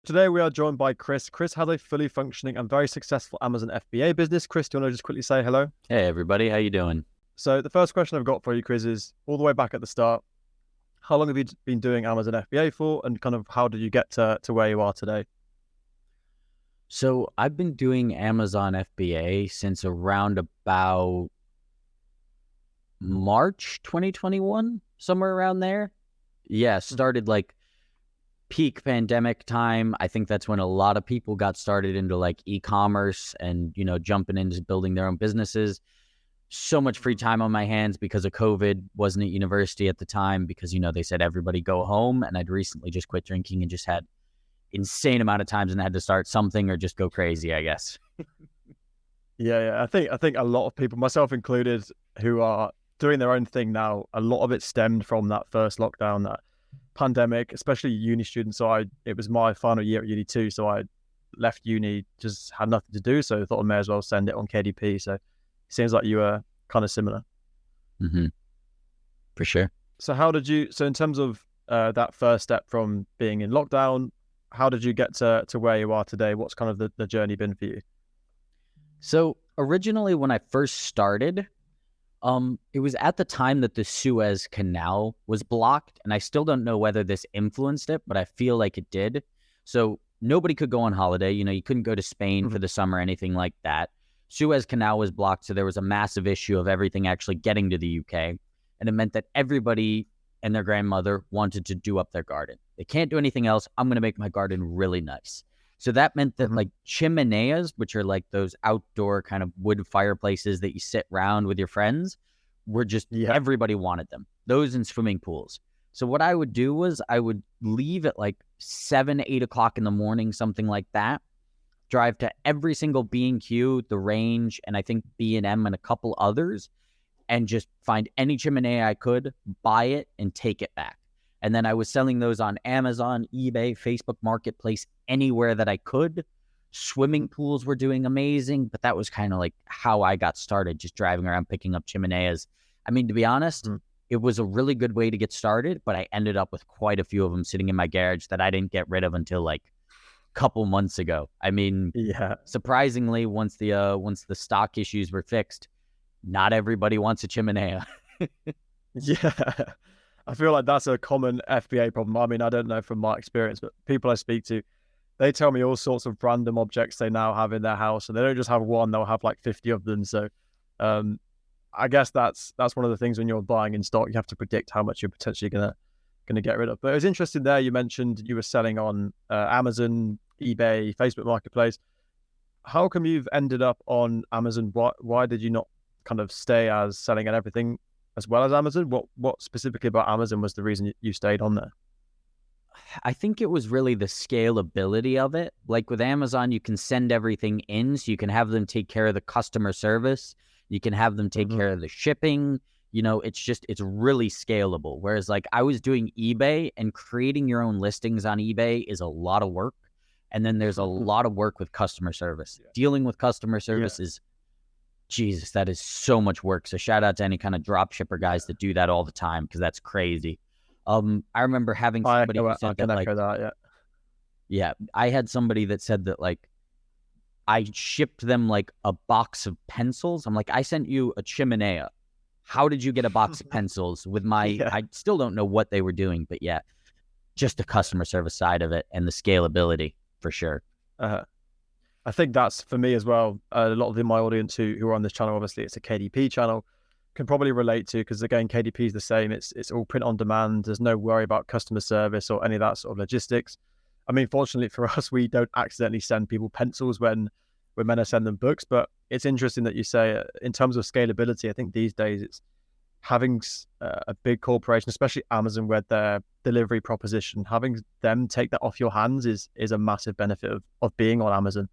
Today we are joined by Chris. Chris has a fully functioning and very successful Amazon FBA business. Chris, do you want to just quickly say hello? Hey everybody, how you doing? So the first question I've got for you, Chris, is all the way back at the start. How long have you been doing Amazon FBA for, and kind of how did you get to where you are today? So I've been doing Amazon FBA since around about March 2021, somewhere around there. Yeah, started like peak pandemic time. I think that's when a lot of people got started into like e-commerce and, jumping into building their own businesses. So much free time on my hands because of COVID. Wasn't at university at the time because, they said everybody go home. And I'd recently just quit drinking and just had insane amount of times and had to start something or just go crazy, I guess. Yeah. I think a lot of people, myself included, who are doing their own thing now, a lot of it stemmed from that first lockdown, that pandemic, especially uni students. So it was my final year at uni too. So I left uni, just had nothing to do. So I thought I may as well send it on KDP. So it seems like you were kind of similar. Mm-hmm. For sure. So in terms of that first step from being in lockdown, how did you get to where you are today? What's kind of the journey been for you? So originally when I first started, it was at the time that the Suez Canal was blocked, and I still don't know whether this influenced it, but I feel like it did. So nobody could go on holiday. You couldn't go to Spain for the summer, anything like that. Suez Canal was blocked, so there was a massive issue of everything actually getting to the UK, and it meant that everybody and their grandmother wanted to do up their garden. They can't do anything else. I'm going to make my garden really nice. So that meant that like chimeneas, which are like those outdoor kind of wood fireplaces that you sit around with your friends, were just, everybody wanted them. Those in swimming pools. So what I would do was I would leave at like 7, 8 o'clock in the morning, something like that, drive to every single B&Q, The Range, and I think B&M and a couple others, and just find any chimney I could, buy it, and take it back. And then I was selling those on Amazon, eBay, Facebook Marketplace, anywhere that I could. Swimming pools were doing amazing, but that was kind of like how I got started, just driving around picking up chimeneas. I mean, to be honest, it was a really good way to get started, but I ended up with quite a few of them sitting in my garage that I didn't get rid of until like a couple months ago. I mean, surprisingly, once the stock issues were fixed, not everybody wants a chimenea. I feel like that's a common FBA problem. I mean, I don't know from my experience, but people I speak to, they tell me all sorts of random objects they now have in their house, and they don't just have one, they'll have like 50 of them. So I guess that's one of the things when you're buying in stock, you have to predict how much you're potentially gonna get rid of. But it was interesting there, you mentioned you were selling on Amazon, eBay, Facebook Marketplace. How come you've ended up on Amazon? Why did you not kind of stay as selling and everything as well as Amazon? What specifically about Amazon was the reason you stayed on there? I think it was really the scalability of it. Like with Amazon, you can send everything in, so you can have them take care of the customer service. You can have them take care of the shipping. It's really scalable. Whereas like I was doing eBay, and creating your own listings on eBay is a lot of work. And then there's a lot of work with customer service. Dealing with customer service is, Jesus, that is so much work. So shout out to any kind of drop shipper guys that do that all the time, because that's crazy. I remember having somebody who said that, like, I had somebody that said that like I shipped them like a box of pencils. I'm like, I sent you a chimenea. How did you get a box of pencils with my? I still don't know what they were doing, but just the customer service side of it and the scalability for sure. I think that's for me as well. A lot of my audience who are on this channel, obviously it's a KDP channel, can probably relate to, because again, KDP is the same. It's all print on demand. There's no worry about customer service or any of that sort of logistics. I mean, fortunately for us, we don't accidentally send people pencils when we're meant to send them books. But it's interesting that you say in terms of scalability, I think these days it's having a big corporation, especially Amazon, where their delivery proposition, having them take that off your hands is a massive benefit of being on Amazon.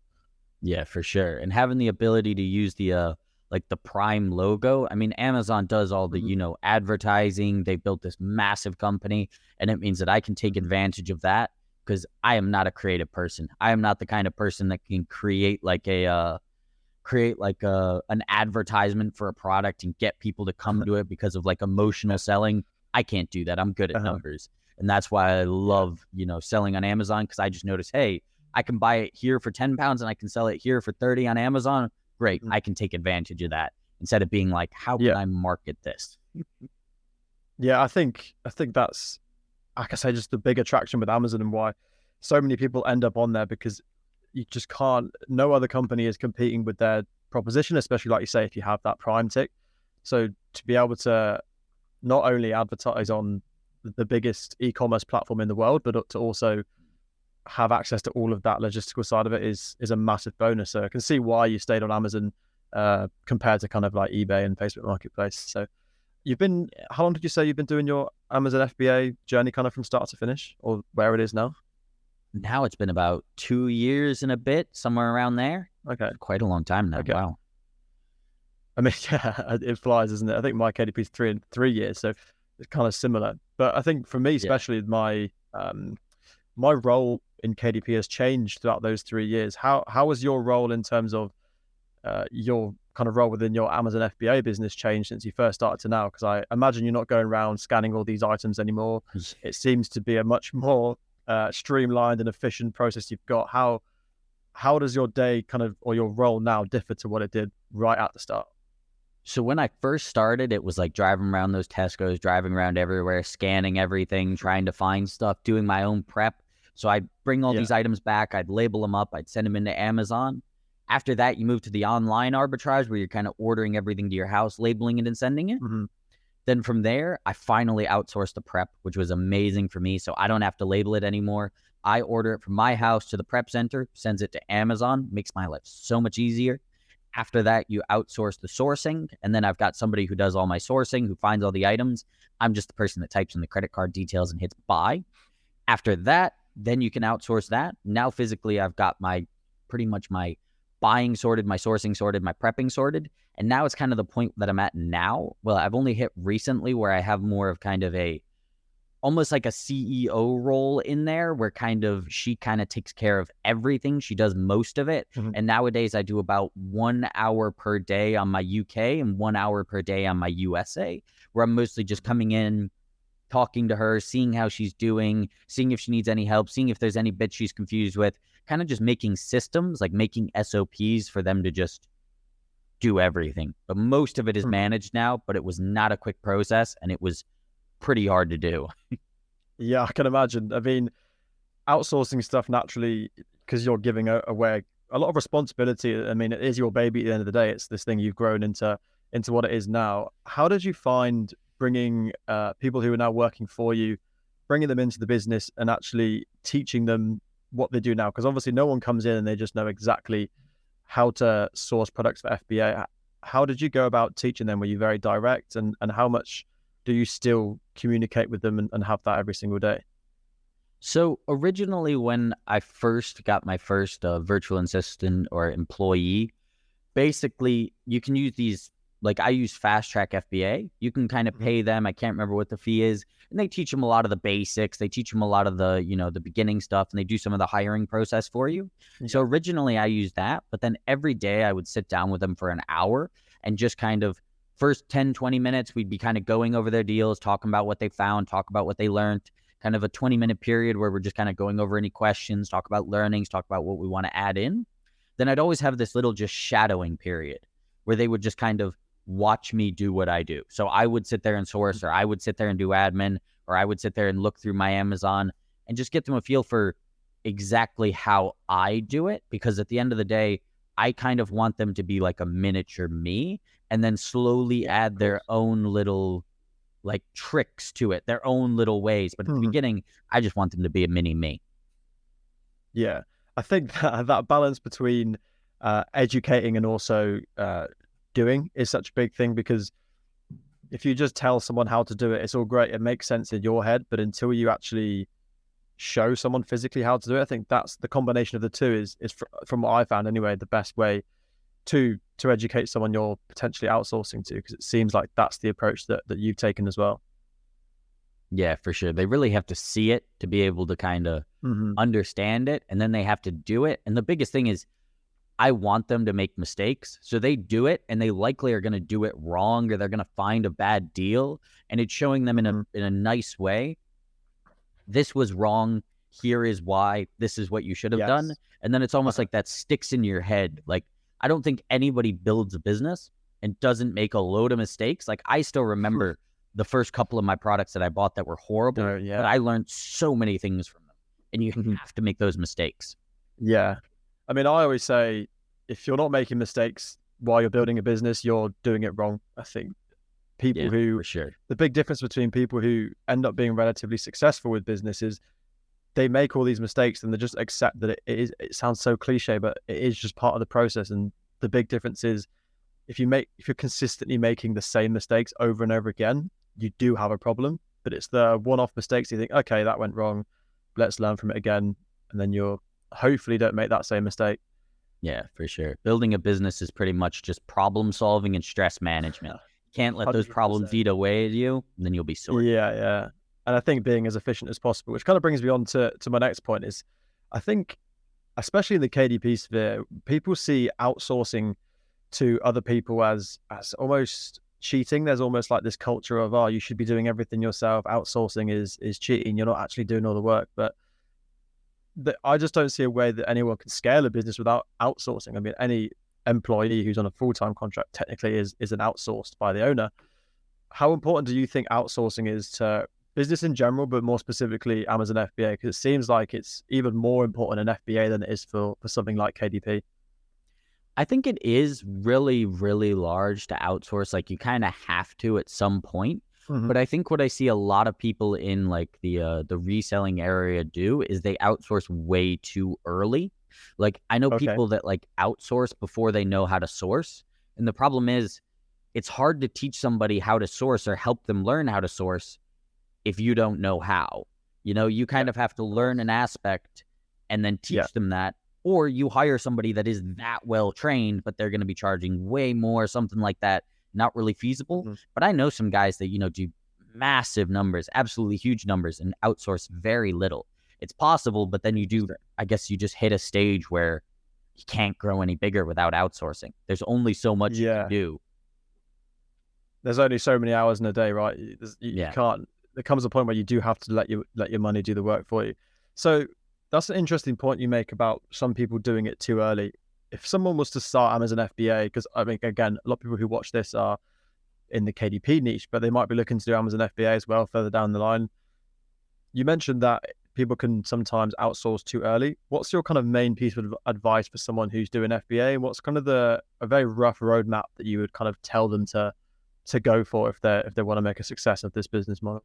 Yeah, for sure. And having the ability to use the like the Prime logo. I mean, Amazon does all the, advertising. They built this massive company, and it means that I can take advantage of that, because I am not a creative person. I am not the kind of person that can create an advertisement for a product and get people to come to it because of like emotional selling. I can't do that. I'm good at numbers. And that's why I love, selling on Amazon, because I just notice, hey, I can buy it here for 10 pounds and I can sell it here for 30 on Amazon. Great. I can take advantage of that instead of being like, how can I market this? Yeah, I think that's, like I say, just the big attraction with Amazon and why so many people end up on there, because you just can't, no other company is competing with their proposition, especially like you say, if you have that Prime tick. So to be able to not only advertise on the biggest e-commerce platform in the world, but to also have access to all of that logistical side of it is a massive bonus. So I can see why you stayed on Amazon compared to kind of like eBay and Facebook Marketplace. So how long did you say you've been doing your Amazon FBA journey kind of from start to finish, or where it is now? Now it's been about 2 years and a bit, somewhere around there. Okay. Quite a long time now. Okay. Wow. I mean, yeah, it flies, isn't it? I think my KDP is 3 years, so it's kind of similar. But I think for me, especially my role in KDP has changed throughout those 3 years. How has your role in terms of your kind of role within your Amazon FBA business changed since you first started to now? Because I imagine you're not going around scanning all these items anymore. It seems to be a much more streamlined and efficient process you've got. How does your day kind of, or your role now, differ to what it did right at the start? So when I first started, it was like driving around those Tesco's, driving around everywhere, scanning everything, trying to find stuff, doing my own prep. So I'd bring all these items back, I'd label them up, I'd send them into Amazon. After that, you move to the online arbitrage where you're kind of ordering everything to your house, labeling it and sending it. Mm-hmm. Then from there, I finally outsourced the prep, which was amazing for me. So I don't have to label it anymore. I order it from my house to the prep center, sends it to Amazon, makes my life so much easier. After that, you outsource the sourcing, and then I've got somebody who does all my sourcing, who finds all the items. I'm just the person that types in the credit card details and hits buy. After that, then you can outsource that. Now, physically, I've got pretty much my buying sorted, my sourcing sorted, my prepping sorted. And now it's kind of the point that I'm at now. Well, I've only hit recently where I have more of kind of almost like a CEO role in there, where she kind of takes care of everything. She does most of it. Mm-hmm. And nowadays I do about 1 hour per day on my UK and 1 hour per day on my USA, where I'm mostly just coming in, talking to her, seeing how she's doing, seeing if she needs any help, seeing if there's any bits she's confused with, kind of just making systems, like making SOPs for them to just do everything. But most of it is managed now, but it was not a quick process, and it was pretty hard to do. Yeah, I can imagine. I mean, outsourcing stuff naturally, because you're giving away a lot of responsibility. I mean, it is your baby at the end of the day. It's this thing you've grown into what it is now. How did you find bringing people who are now working for you, bringing them into the business and actually teaching them what they do now? Because obviously no one comes in and they just know exactly how to source products for FBA. How did you go about teaching them? Were you very direct, and how much do you still communicate with them and have that every single day? So originally, when I first got my first virtual assistant or employee, basically you can use these, like I use Fast Track FBA. You can kind of pay them. I can't remember what the fee is. And they teach them a lot of the basics. They teach them a lot of the, the beginning stuff, and they do some of the hiring process for you. Yeah. So originally I used that, but then every day I would sit down with them for an hour and just kind of, first 10, 20 minutes, we'd be kind of going over their deals, talking about what they found, talk about what they learned, kind of a 20-minute period where we're just kind of going over any questions, talk about learnings, talk about what we want to add in. Then I'd always have this little just shadowing period where they would just kind of watch me do what I do. So I would sit there and source, or I would sit there and do admin, or I would sit there and look through my Amazon and just get them a feel for exactly how I do it. Because at the end of the day, I kind of want them to be like a miniature me, and then slowly add their own little like tricks to it, their own little ways. But at the beginning, I just want them to be a mini me. Yeah. I think that balance between educating and also doing is such a big thing, because if you just tell someone how to do it, it's all great. It makes sense in your head, but until you actually show someone physically how to do it, I think that's the combination of the two is from what I found anyway, the best way to educate someone you're potentially outsourcing to, because it seems like that's the approach that you've taken as well. Yeah, for sure. They really have to see it to be able to kind of understand it, and then they have to do it. And the biggest thing is I want them to make mistakes. So they do it, and they likely are going to do it wrong, or they're going to find a bad deal, and it's showing them in a nice way. this was wrong. Here is why. This is what you should have done. Yes. And then it's almost like that sticks in your head. Like, I don't think anybody builds a business and doesn't make a load of mistakes. Like, I still remember the first couple of my products that I bought that were horrible, but I learned so many things from them. And you have to make those mistakes. Yeah. I mean, I always say, if you're not making mistakes while you're building a business, you're doing it wrong. I think people who, for sure, the big difference between people who end up being relatively successful with businesses, they make all these mistakes and they just accept that it sounds so cliche, but it is just part of the process. And the big difference is if you're consistently making the same mistakes over and over again, you do have a problem. But it's the one-off mistakes you think, okay, that went wrong, let's learn from it again, and then you're hopefully don't make that same mistake. Yeah, for sure. Building a business is pretty much just problem solving and stress management. You can't let those 100%. problems eat away at you, and then you'll be sore. Yeah. And I think being as efficient as possible, which kind of brings me on to my next point, is I think, especially in the KDP sphere, people see outsourcing to other people as almost cheating. There's almost like this culture of, you should be doing everything yourself. Outsourcing is cheating. You're not actually doing all the work. But I just don't see a way that anyone can scale a business without outsourcing. I mean, any employee who's on a full-time contract technically is an outsourced by the owner. How important do you think outsourcing is to business in general, but more specifically Amazon FBA? Because it seems like it's even more important in FBA than it is for something like KDP. I think it is really, really large to outsource. Like, you kind of have to at some point. But I think what I see a lot of people in like the reselling area do is they outsource way too early. Like, I know people that like outsource before they know how to source. And the problem is it's hard to teach somebody how to source or help them learn how to source if you don't know how. You know, you kind of have to learn an aspect and then teach them that. Or you hire somebody that is that well trained, but they're going to be charging way more, something like that. Not really feasible. But I know some guys that, do massive numbers, absolutely huge numbers, and outsource very little. It's possible, but then I guess you just hit a stage where you can't grow any bigger without outsourcing. There's only so much you can do. There's only so many hours in a day, right? You can't. There comes a point where you do have to let your money do the work for you. So that's an interesting point you make about some people doing it too early. If someone was to start Amazon FBA, because I mean, again, a lot of people who watch this are in the KDP niche, but they might be looking to do Amazon FBA as well further down the line. You mentioned that people can sometimes outsource too early. What's your kind of main piece of advice for someone who's doing FBA? And what's kind of a very rough roadmap that you would kind of tell them to go for if they want to make a success of this business model?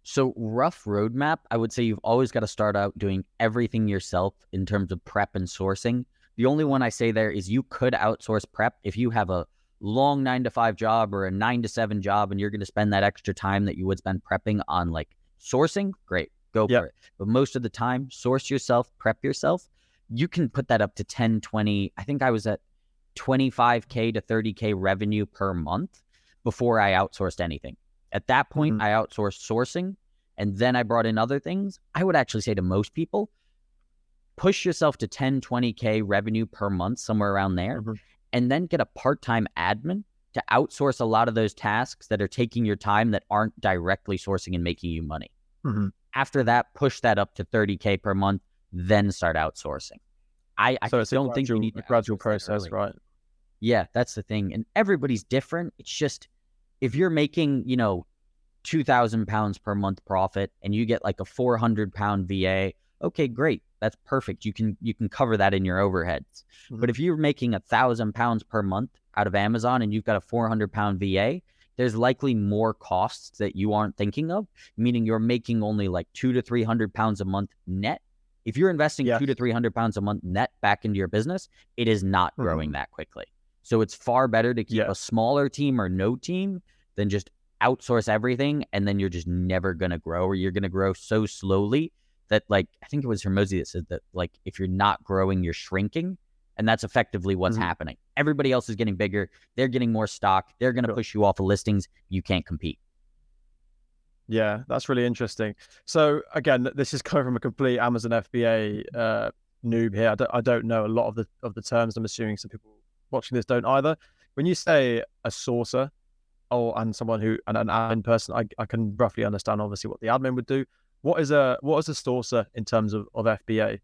So rough roadmap, I would say you've always got to start out doing everything yourself in terms of prep and sourcing. The only one I say there is you could outsource prep if you have a long 9-to-5 job or a 9-to-7 job and you're going to spend that extra time that you would spend prepping on like sourcing. Great, go for it. But most of the time, source yourself, prep yourself. You can put that up to 10, 20. I think I was at 25K to 30K revenue per month before I outsourced anything. At that point, I outsourced sourcing and then I brought in other things. I would actually say to most people, push yourself to 10, 20K revenue per month, somewhere around there, and then get a part-time admin to outsource a lot of those tasks that are taking your time that aren't directly sourcing and making you money. After that, push that up to 30K per month, then start outsourcing. I don't think you need a gradual process, right? Yeah, that's the thing. And everybody's different. It's just, if you're making, 2,000 pounds per month profit and you get like a 400-pound VA, okay, great. That's perfect. You can cover that in your overheads. But if you're making 1,000 pounds per month out of Amazon and you've got a 400-pound VA, there's likely more costs that you aren't thinking of, meaning you're making only like 200 to 300 pounds a month net. If you're investing 200 to 300 pounds a month net back into your business, it is not growing that quickly. So it's far better to keep a smaller team or no team than just outsource everything and then you're just never going to grow, or you're going to grow so slowly that, like, I think it was Hermosi that said that, like, if you're not growing, you're shrinking. And that's effectively what's happening. Everybody else is getting bigger. They're getting more stock. They're going to push you off of listings. You can't compete. Yeah, that's really interesting. So again, this is coming from a complete Amazon FBA noob here. I don't know a lot of the terms. I'm assuming some people watching this don't either. When you say a sourcer and someone an admin person, I can roughly understand obviously what the admin would do. What is a sourcer in terms of FBA?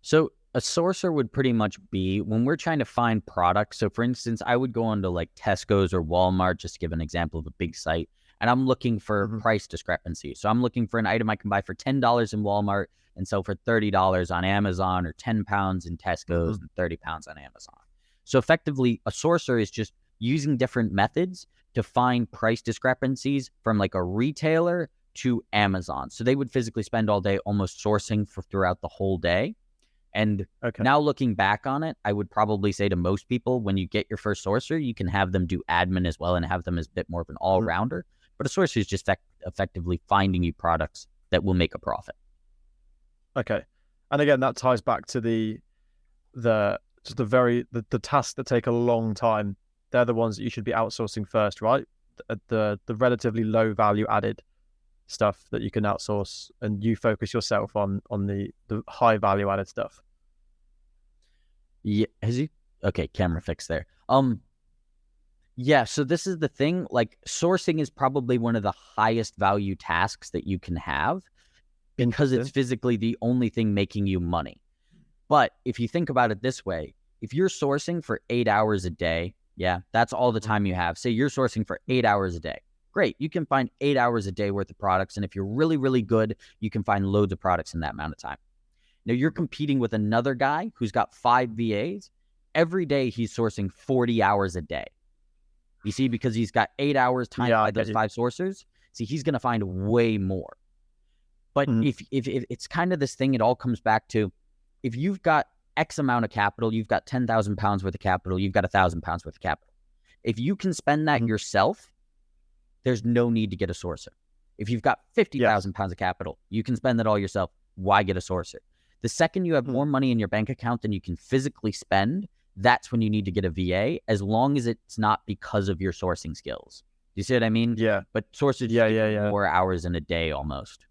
So a sourcer would pretty much be when we're trying to find products. So for instance, I would go onto like Tesco's or Walmart, just to give an example of a big site, and I'm looking for price discrepancy. So I'm looking for an item I can buy for $10 in Walmart and sell for $30 on Amazon, or 10 pounds in Tesco's and 30 pounds on Amazon. So effectively, a sourcer is just using different methods to find price discrepancies from like a retailer to Amazon. So they would physically spend all day almost sourcing for throughout the whole day. And now looking back on it, I would probably say to most people, when you get your first sourcer, you can have them do admin as well and have them as a bit more of an all-rounder. But a sourcer is just effectively finding you products that will make a profit. Okay. And again, that ties back to the tasks that take a long time. They're the ones that you should be outsourcing first, right? The relatively low value added stuff that you can outsource, and you focus yourself on the high value added stuff. Yeah, okay, camera fix there. Yeah, so this is the thing, like sourcing is probably one of the highest value tasks that you can have because it's physically the only thing making you money. But if you think about it this way, if you're sourcing for 8 hours a day, yeah, that's all the time you have. Say you're sourcing for 8 hours a day. Great, you can find 8 hours a day worth of products. And if you're really, really good, you can find loads of products in that amount of time. Now you're competing with another guy who's got 5 VAs. Every day he's sourcing 40 hours a day. You see, because he's got 8 hours times by those 5 sourcers. See, he's going to find way more. But if it's kind of this thing, it all comes back to, if you've got X amount of capital, you've got 10,000 pounds worth of capital, you've got 1,000 pounds worth of capital. If you can spend that yourself, there's no need to get a sourcer. If you've got 50,000 pounds of capital, you can spend that all yourself. Why get a sourcer? The second you have more money in your bank account than you can physically spend, that's when you need to get a VA, as long as it's not because of your sourcing skills. You see what I mean? Yeah. But sources 4 hours in a day almost.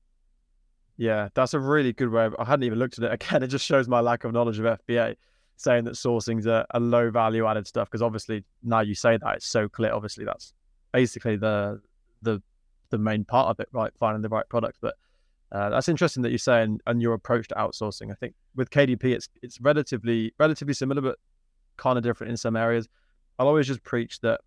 Yeah, that's a really good way. I hadn't even looked at it. Again, it just shows my lack of knowledge of FBA, saying that sourcing's a low value added stuff, because obviously now you say that, it's so clear. Obviously that's basically the main part of it, right? Finding the right product. But that's interesting that you're saying, and your approach to outsourcing. I think with KDP, it's relatively similar, but kind of different in some areas. I'll always just preach that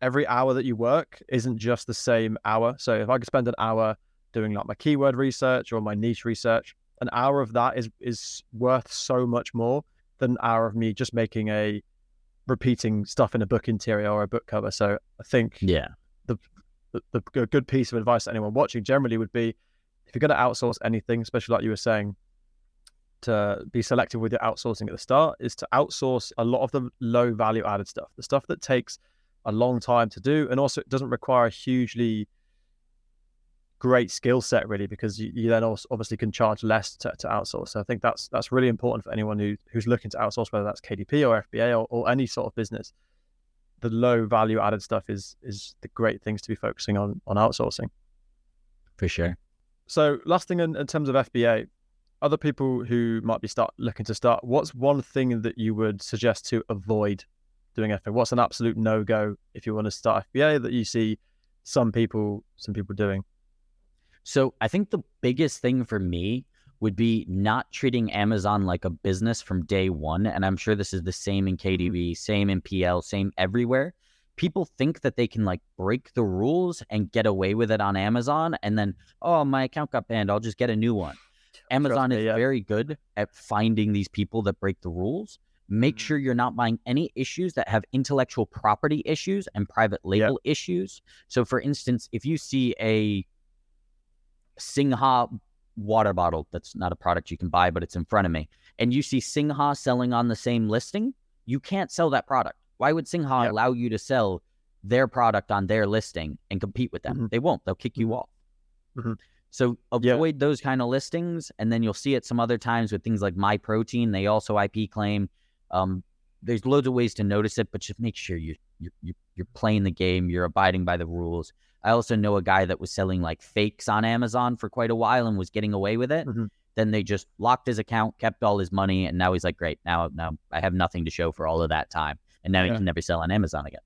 every hour that you work isn't just the same hour. So if I could spend an hour doing like my keyword research or my niche research, an hour of that is worth so much more than an hour of me just repeating stuff in a book interior or a book cover. So I think the good piece of advice to anyone watching generally would be, if you're going to outsource anything, especially like you were saying, to be selective with your outsourcing at the start, is to outsource a lot of the low value added stuff, the stuff that takes a long time to do, and also it doesn't require a hugely great skill set really, because you then also obviously can charge less to outsource. So I think that's really important for anyone who's looking to outsource, whether that's KDP or FBA or any sort of business. The low value added stuff is the great things to be focusing on outsourcing. For sure. So last thing in terms of FBA, other people who might be looking to start, what's one thing that you would suggest to avoid doing FBA? What's an absolute no-go if you want to start FBA that you see some people doing? So I think the biggest thing for me would be not treating Amazon like a business from day one. And I'm sure this is the same in KDB, same in PL, same everywhere. People think that they can like break the rules and get away with it on Amazon. And then, oh, my account got banned, I'll just get a new one. Amazon is very good at finding these people that break the rules. Make sure you're not buying any issues that have intellectual property issues and private label issues. So for instance, if you see a Singha water bottle, that's not a product you can buy, but it's in front of me, and you see Singha selling on the same listing, you can't sell that product. Why would Singha allow you to sell their product on their listing and compete with them? They won't. They'll kick you off. So avoid those kind of listings, and then you'll see it some other times with things like My Protein. They also IP claim. There's loads of ways to notice it, but just make sure you're playing the game, you're abiding by the rules. I also know a guy that was selling like fakes on Amazon for quite a while and was getting away with it. Then they just locked his account, kept all his money, and now he's like, great, now I have nothing to show for all of that time, and now he can never sell on Amazon again.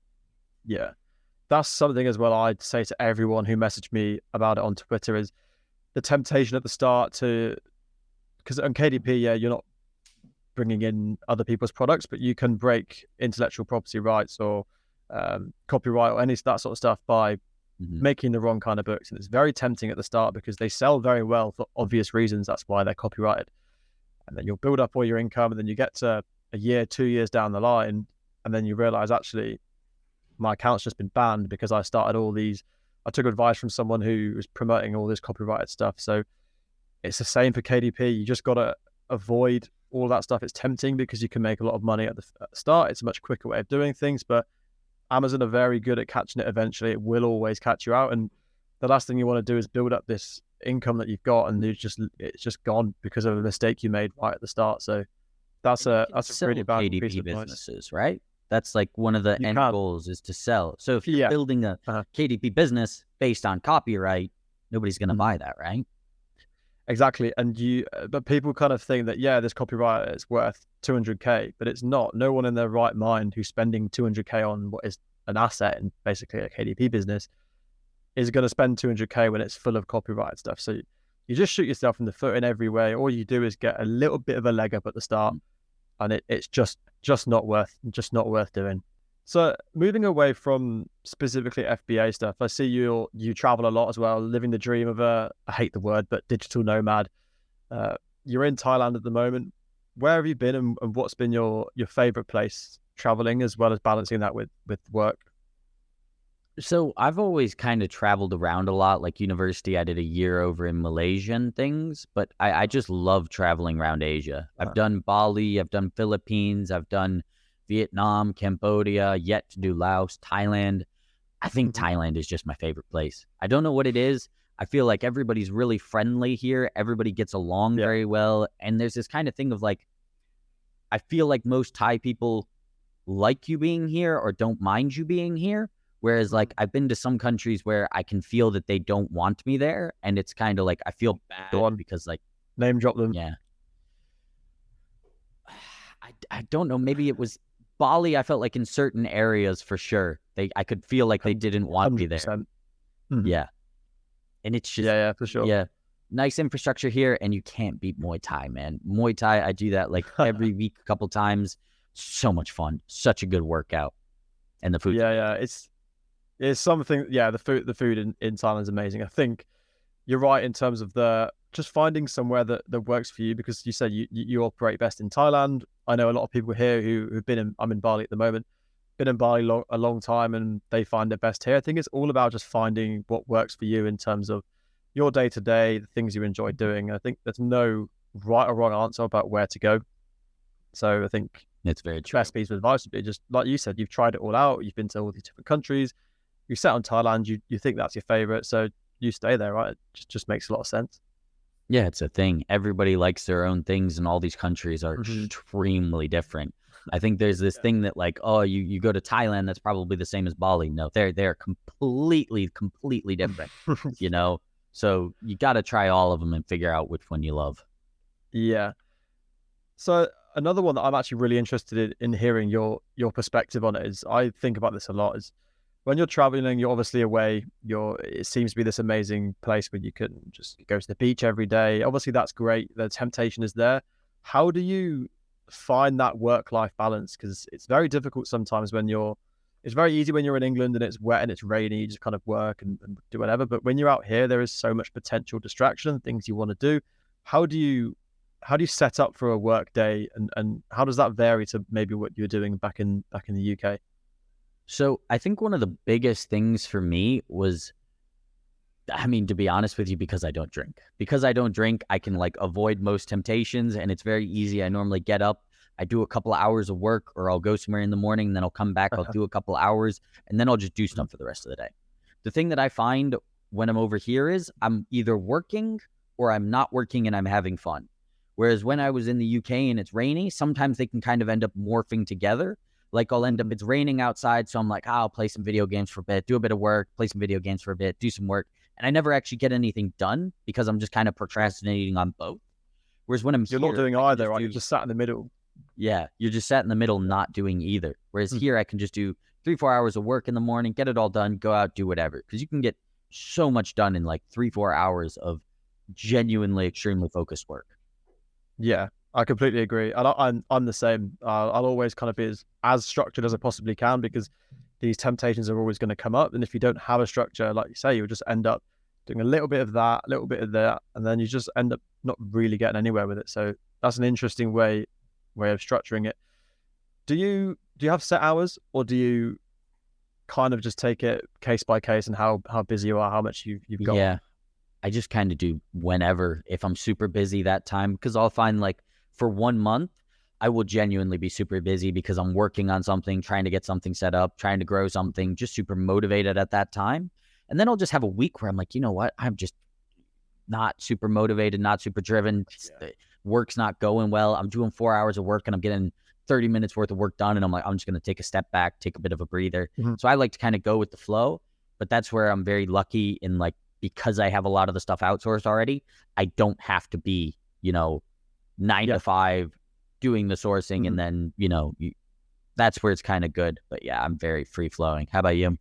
that's something as well I'd say to everyone who messaged me about it on Twitter is the temptation at the start to, because on KDP, yeah, you're not bringing in other people's products, but you can break intellectual property rights or copyright or any that sort of stuff by making the wrong kind of books. And it's very tempting at the start because they sell very well for obvious reasons. That's why they're copyrighted. And then you'll build up all your income, and then you get to a year, 2 years down the line, and then you realize actually my account's just been banned because I took advice from someone who was promoting all this copyrighted stuff. So it's the same for KDP. You just got to avoid all that stuff. It's tempting because you can make a lot of money at the start. It's a much quicker way of doing things, but Amazon are very good at catching it eventually. It will always catch you out. And the last thing you want to do is build up this income that you've got and it's just gone because of a mistake you made right at the start. So that's a pretty bad piece of businesses, right? That's like one of the end goals is to sell. So if you're building a KDP business based on copyright, nobody's going to buy that, right? Exactly. And but people kind of think that, yeah, this copyright is worth 200K, but it's not. No one in their right mind who's spending 200K on what is an asset in basically a KDP business is going to spend 200K when it's full of copyright stuff. So you just shoot yourself in the foot in every way. All you do is get a little bit of a leg up at the start, and it's just not worth doing. So moving away from specifically FBA stuff, I see you travel a lot as well, living the dream of I hate the word, but digital nomad. You're in Thailand at the moment. Where have you been, and what's been your favorite place traveling, as well as balancing that with work? So I've always kind of traveled around a lot. Like university, I did a year over in Malaysia and things, but I just love traveling around Asia. I've done Bali, I've done Philippines, I've done Vietnam, Cambodia, yet to do Laos, Thailand. I think Thailand is just my favorite place. I don't know what it is. I feel like everybody's really friendly here. Everybody gets along very well. And there's this kind of thing of like, I feel like most Thai people like you being here or don't mind you being here. Whereas like I've been to some countries where I can feel that they don't want me there. And it's kind of like, I feel bad because like. Name drop them. Yeah. I don't know. Maybe it was Bali. I felt like in certain areas for sure, I could feel like they didn't want me there. Yeah. And it's just, yeah, for sure. Yeah. Nice infrastructure here, and you can't beat Muay Thai, man. Muay Thai, I do that like every week, a couple times. So much fun. Such a good workout. And the food. Yeah. It's something. Yeah, the food in Thailand is amazing. I think you're right in terms of just finding somewhere that works for you, because you said you operate best in Thailand. I know a lot of people here who've been I'm in Bali at the moment, been in Bali a long time, and they find it best here. I think it's all about just finding what works for you in terms of your day-to-day, the things you enjoy doing. I think there's no right or wrong answer about where to go. So I think it's very true. Best piece of advice would be just, like you said, you've tried it all out. You've been to all these different countries. You set on Thailand. You think that's your favorite, so you stay there, right? It just makes a lot of sense. Yeah, it's a thing. Everybody likes their own things, and all these countries are extremely different. I think there's this thing that like, oh, you go to Thailand, that's probably the same as Bali. No, they're completely different, you know? So you got to try all of them and figure out which one you love. Yeah. So another one that I'm actually really interested in hearing your perspective on it is, I think about this a lot, is when you're traveling, you're obviously away. It seems to be this amazing place where you can just go to the beach every day. Obviously, that's great. The temptation is there. How do you find that work-life balance? Because it's very difficult sometimes it's very easy when you're in England and it's wet and it's rainy, you just kind of work and do whatever. But when you're out here, there is so much potential distraction, things you want to do. How do you set up for a work day, and how does that vary to maybe what you're doing back in the UK? So I think one of the biggest things for me was, I mean, to be honest with you, because I don't drink. Because I don't drink, I can like avoid most temptations, and it's very easy. I normally get up, I do a couple of hours of work, or I'll go somewhere in the morning, and then I'll come back, I'll do a couple of hours, and then I'll just do stuff for the rest of the day. The thing that I find when I'm over here is I'm either working or I'm not working and I'm having fun. Whereas when I was in the UK and it's rainy, sometimes they can kind of end up morphing together. Like I'll end up, it's raining outside, so I'm like, I'll play some video games for a bit, do a bit of work, play some video games for a bit, do some work. And I never actually get anything done because I'm just kind of procrastinating on both. Whereas when You're not doing either, right? You're just sat in the middle. Yeah, you're just sat in the middle not doing either. Whereas here I can just do 3-4 hours of work in the morning, get it all done, go out, do whatever. Because you can get so much done in like 3-4 hours of genuinely extremely focused work. Yeah, I completely agree. And I'm the same. I'll always kind of be as structured as I possibly can, because these temptations are always going to come up. And if you don't have a structure, like you say, you'll just end up doing a little bit of that, a little bit of that, and then you just end up not really getting anywhere with it. So that's an interesting way of structuring it. Do you have set hours, or do you kind of just take it case by case and how busy you are, how much you've got? Yeah, I just kind of do whenever, if I'm super busy that time, because I'll find like for 1 month, I will genuinely be super busy because I'm working on something, trying to get something set up, trying to grow something, just super motivated at that time. And then I'll just have a week where I'm like, you know what? I'm just not super motivated, not super driven. Work's not going well. I'm doing 4 hours of work and I'm getting 30 minutes worth of work done. And I'm like, I'm just going to take a step back, take a bit of a breather. Mm-hmm. So I like to kind of go with the flow, but that's where I'm very lucky in, like, because I have a lot of the stuff outsourced already, I don't have to be, 9 to 5 doing the sourcing. Mm-hmm. And then, that's where it's kind of good. But yeah, I'm very free flowing. How about you?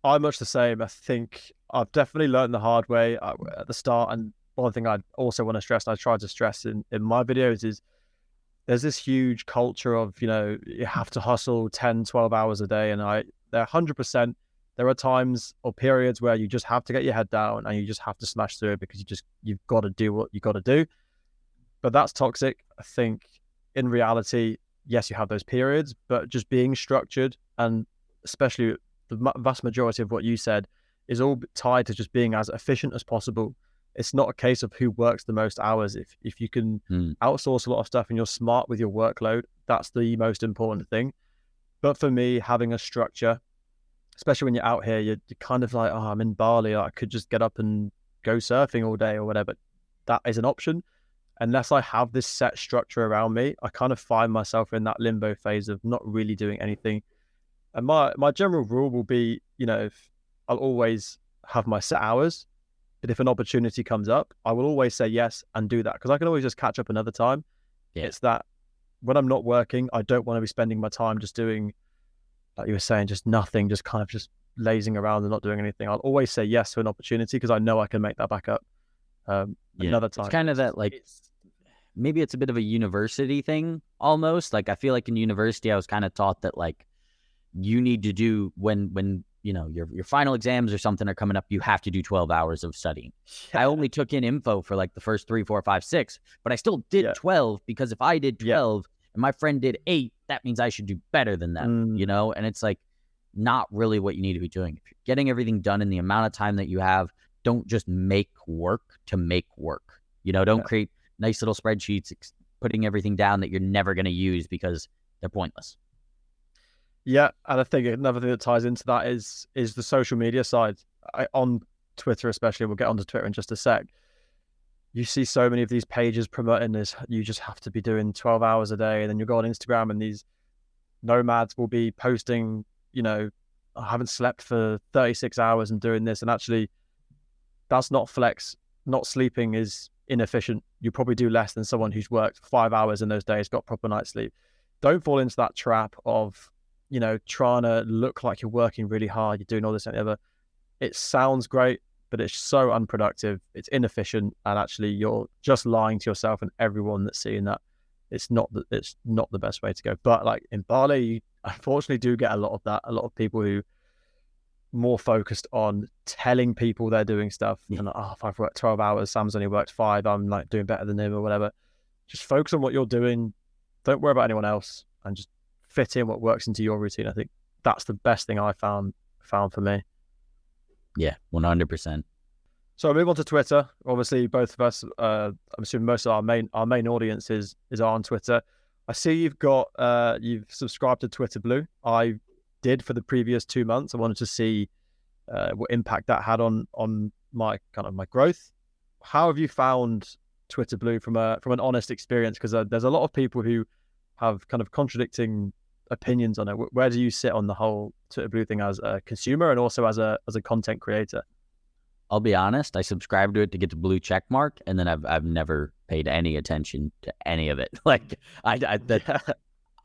I'm much the same. I think I've definitely learned the hard way at the start. And one thing I also want to stress, and I tried to stress in my videos, is there's this huge culture of, you have to hustle 10, 12 hours a day. And they're 100%. There are times or periods where you just have to get your head down and you just have to smash through it, because you've got to do what you got to do. But that's toxic. I think in reality, yes, you have those periods, but just being structured, and especially the vast majority of what you said is all tied to just being as efficient as possible. It's not a case of who works the most hours. If you can outsource a lot of stuff and you're smart with your workload, that's the most important thing. But for me, having a structure, especially when you're out here, you're kind of like, oh, I'm in Bali, I could just get up and go surfing all day or whatever. That is an option. Unless I have this set structure around me, I kind of find myself in that limbo phase of not really doing anything. And my general rule will be, if I'll always have my set hours, but if an opportunity comes up, I will always say yes and do that, because I can always just catch up another time. Yeah. It's that when I'm not working, I don't want to be spending my time just doing, like you were saying, just nothing, just kind of just lazing around and not doing anything. I'll always say yes to an opportunity because I know I can make that back up another time. It's kind of that, like, maybe it's a bit of a university thing almost. Like, I feel like in university, I was kind of taught that, like, you need to do when your final exams or something are coming up, you have to do 12 hours of studying. Yeah. I only took in info for like the first 3, 4, 5, 6, but I still did 12, because if I did 12 and my friend did 8, that means I should do better than them, and it's like not really what you need to be doing. If you're getting everything done in the amount of time that you have, don't just make work to make work. Don't create nice little spreadsheets, putting everything down that you're never going to use because they're pointless. Yeah, and I think another thing that ties into that is the social media side. On Twitter especially, we'll get onto Twitter in just a sec. You see so many of these pages promoting this, you just have to be doing 12 hours a day, and then you go on Instagram and these nomads will be posting, I haven't slept for 36 hours and doing this, and actually that's not flex. Not sleeping is inefficient. You probably do less than someone who's worked 5 hours in those days, got proper night's sleep. Don't fall into that trap of trying to look like you're working really hard, you're doing all this and the other. It sounds great, but it's so unproductive. It's inefficient, and actually you're just lying to yourself and everyone that's seeing that. It's not the best way to go. But like in Bali, you unfortunately do get a lot of that. A lot of people who more focused on telling people they're doing stuff and like, if I've worked 12 hours, Sam's only worked 5, I'm like doing better than him or whatever. Just focus on what you're doing. Don't worry about anyone else, and just fit in what works into your routine. I think that's the best thing I found for me. Yeah, 100%. So I move on to Twitter. Obviously, both of us, I'm assuming most of our main audience is on Twitter. I see you've subscribed to Twitter Blue. I did for the previous 2 months. I wanted to see what impact that had on my growth. How have you found Twitter Blue from an honest experience? Because there's a lot of people who have kind of contradicting opinions on it. Where do you sit on the whole Twitter Blue thing as a consumer and also as a content creator? I'll be honest, I subscribed to it to get the blue check mark, and then I've never paid any attention to any of it. Like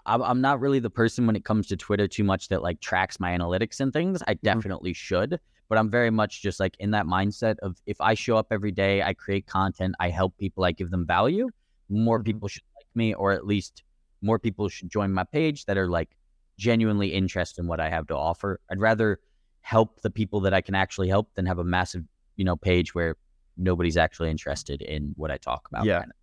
I'm not really the person when it comes to Twitter too much that like tracks my analytics and things. I definitely should, but I'm very much just like in that mindset of if I show up every day, I create content, I help people, I give them value, more people should like me, or at least more people should join my page that are like genuinely interested in what I have to offer. I'd rather help the people that I can actually help than have a massive, page where nobody's actually interested in what I talk about. Yeah. Kind of.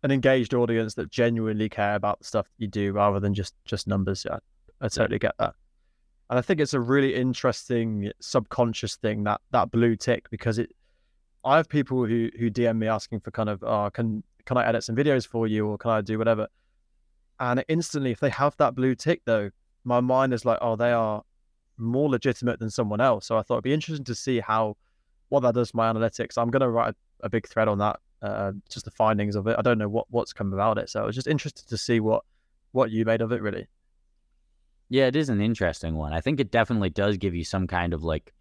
An engaged audience that genuinely care about the stuff that you do rather than just numbers. Yeah, I totally get that. And I think it's a really interesting subconscious thing, that blue tick, because I have people who DM me asking for kind of, can I edit some videos for you, or can I do whatever? And instantly, if they have that blue tick though, my mind is like, oh, they are more legitimate than someone else. So I thought it'd be interesting to see what that does for my analytics. I'm going to write a big thread on that, just the findings of it. I don't know what's come about it. So I was just interested to see what you made of it, really. Yeah, it is an interesting one. I think it definitely does give you some kind of like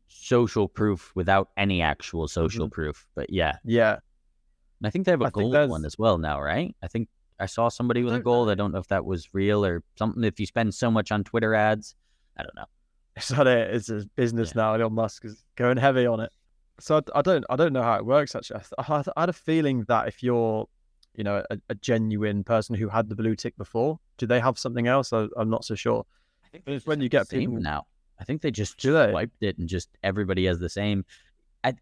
social proof without any actual social proof. But yeah. Yeah. And I think they have a gold one as well now, right? I think I saw somebody with a gold. I don't know if that was real or something. If you spend so much on Twitter ads, I don't know. It's not it. It's a business now. Elon Musk is going heavy on it. So I don't know how it works, actually. I had a feeling that if you're, a genuine person who had the blue tick before, do they have something else? I'm not so sure. I think but it's when you get people now. I think they just swiped it and just everybody has the same.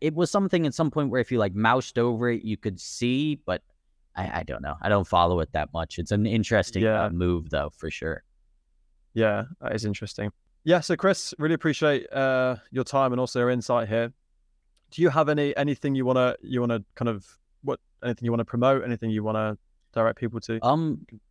It was something at some point where if you like moused over it, you could see, but I don't know. I don't follow it that much. It's an interesting move, though, for sure. Yeah, that is interesting. Yeah, so Chris, really appreciate your time and also your insight here. Do you have anything you wanna kind of anything you want to promote, anything you want to direct people to?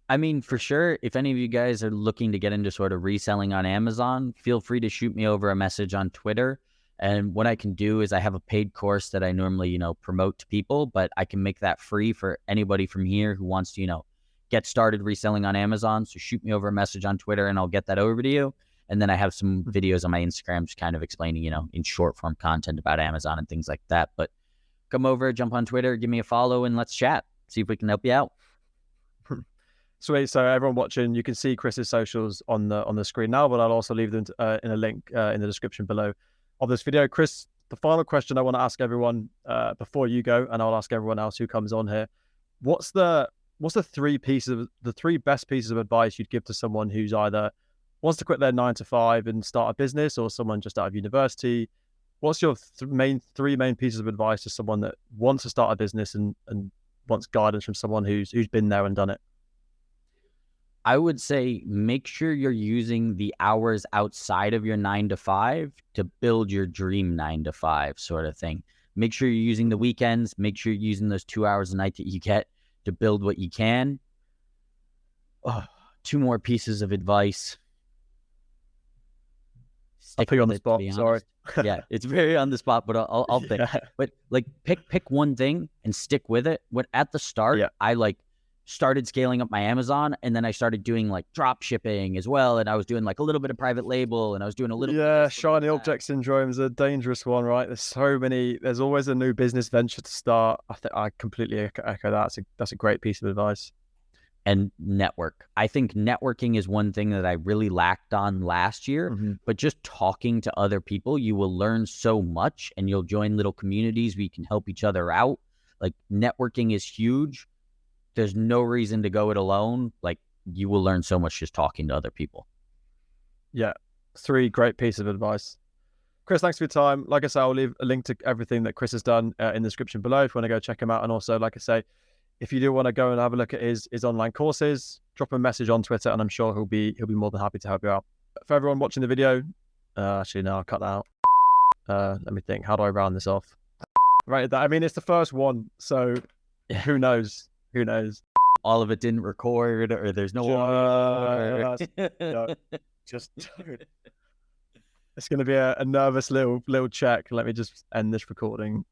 I mean, for sure, if any of you guys are looking to get into sort of reselling on Amazon, feel free to shoot me over a message on Twitter. And what I can do is I have a paid course that I normally, promote to people, but I can make that free for anybody from here who wants to, get started reselling on Amazon. So shoot me over a message on Twitter and I'll get that over to you. And then I have some videos on my Instagram just kind of explaining, in short form content about Amazon and things like that. But come over, jump on Twitter, give me a follow, and let's chat. See if we can help you out. Sweet. So everyone watching, you can see Chris's socials on the screen now, but I'll also leave them in a link in the description below of this video. Chris, the final question I want to ask everyone before you go, and I'll ask everyone else who comes on here. What's the three best pieces of advice you'd give to someone who's either wants to quit their 9-to-5 and start a business, or someone just out of university? What's your three main pieces of advice to someone that wants to start a business and wants guidance from someone who's been there and done it? I would say make sure you're using the hours outside of your 9-to-5 to build your dream 9-to-5 sort of thing. Make sure you're using the weekends. Make sure you're using those 2 hours a night that you get to build what you can. Oh, 2 more pieces of advice. I'll put you on the spot. Sorry. Yeah, it's very on the spot, but I'll think. Yeah. But like pick one thing and stick with it. When at the start, I like started scaling up my Amazon, and then I started doing like drop shipping as well, and I was doing like a little bit of private label, and I was doing a little shiny object syndrome is a dangerous one, right? There's always a new business venture to start. I completely echo that. That's a great piece of advice. And network. I think networking is one thing that I really lacked on last year, but just talking to other people, you will learn so much, and you'll join little communities where you can help each other out. Like networking is huge. There's no reason to go it alone. Like you will learn so much just talking to other people. Yeah. 3 great pieces of advice. Chris, thanks for your time. Like I say, I'll leave a link to everything that Chris has done in the description below if you want to go check him out. And also, like I say, if you do want to go and have a look at his online courses, drop a message on Twitter, and I'm sure he'll be more than happy to help you out. For everyone watching the video, actually no, I'll cut that out. Let me think. How do I round this off? Right, I mean it's the first one, so who knows? Who knows? All of it didn't record, or there's no audio. Just it's going to be a nervous little check. Let me just end this recording.